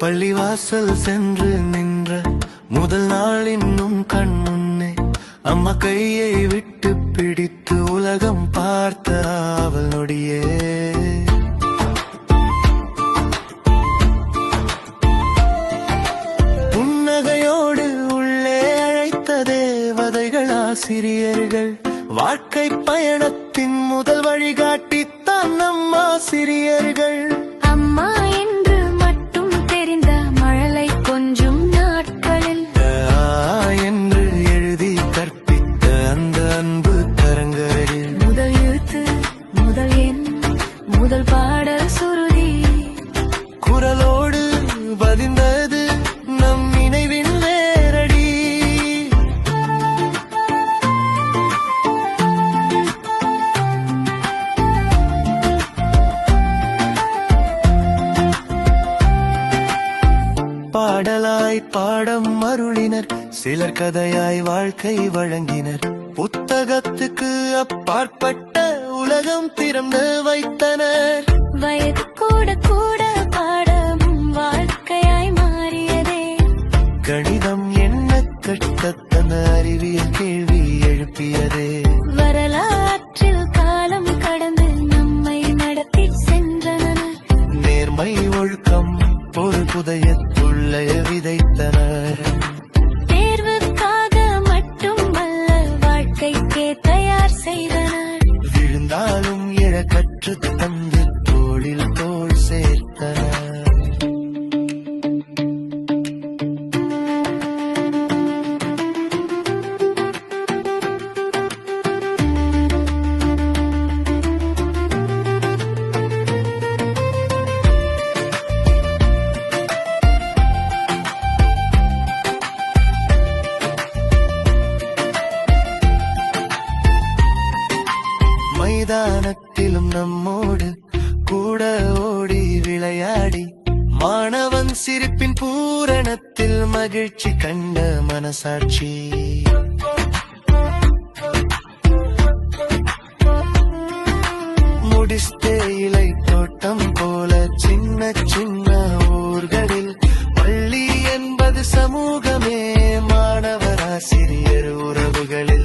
பள்ளிவாசல் சென்று நின்ற முதல் நாள் இன்னும் கண் முன்னே அம்மா கையை விட்டு பிடித்து உலகம் பார்த்த அவள் நொடியே. புன்னகையோடு உள்ளே அழைத்த தேவதைகள் ஆசிரியர்கள், வாழ்க்கை பயணத்தின் முதல் வழிகாட்டித்தான் நம் ஆசிரியர்கள். அம்மா என்று மட்டும் தெரிந்த மழலை கொஞ்சம் நாட்களில் என்று எழுதி கற்பித்த அந்த அன்பு கரங்களில் முதல் எழுத்து, முதல் எண், முதல் பாடல் சுருதி குரலோடு பதிந்தது நம் நினைவின் வேரடி. பாடலாய் பாடம் அருளினர், சிலர் கதையாய் வாழ்க்கை வழங்கினர். புத்தகத்துக்கு அப்பாற்பட்ட உலகம் திறந்து வைத்தனர். வயது கூட கூட பாடமும் வாழ்க்கையாய் மாறியதே. கணிதம் என்ன கட்டத்தன அறிவியல் கேள்வி எழுப்பியதே. வரலாற்றில் காலம் கடந்து நம்மை நடத்தி சென்றனர். நேர்மை ஒழுக்கம் ஒரு புதையத்துள்ள விதைத்தனர். தேர்வுக்காக மட்டுமல்ல வாழ்க்கைக்கே தயார் செய்தனர். விழுந்தாலும் எழ கற்றுத் தந்து தோளில் தோள் சேர்த்தனர். மைதானத்திலும் நம்மோடு கூட ஓடி விளையாடி, மாணவன் சிரிப்பின் பூரணத்தில் மகிழ்ச்சி கண்ட மனசாட்சி. முடிஸ்தே இலை தோட்டம் போல சின்ன சின்ன ஊர்களில் பள்ளி என்பது சமூகமே, மாணவர் ஆசிரியர் உறவுகளில்.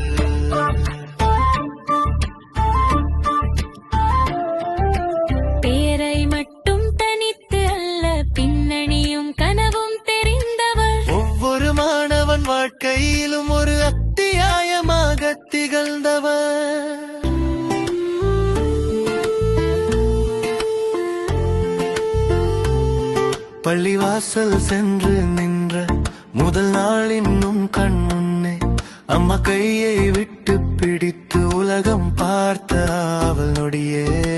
பேரை மட்டும் தனித்து அல்ல, பின்னணியும் கனவும் தெரிந்தவர். ஒவ்வொரு மாணவன் வாழ்க்கையிலும் ஒரு அத்தியாயமாக திகழ்ந்தவர். பள்ளிவாசல் சென்று நின்ற முதல் நாள் இன்னும் கண் முன்னே அம்மா கையை விட்டு பிடித்து உலகம் பார்த்த அவள் நொடியே.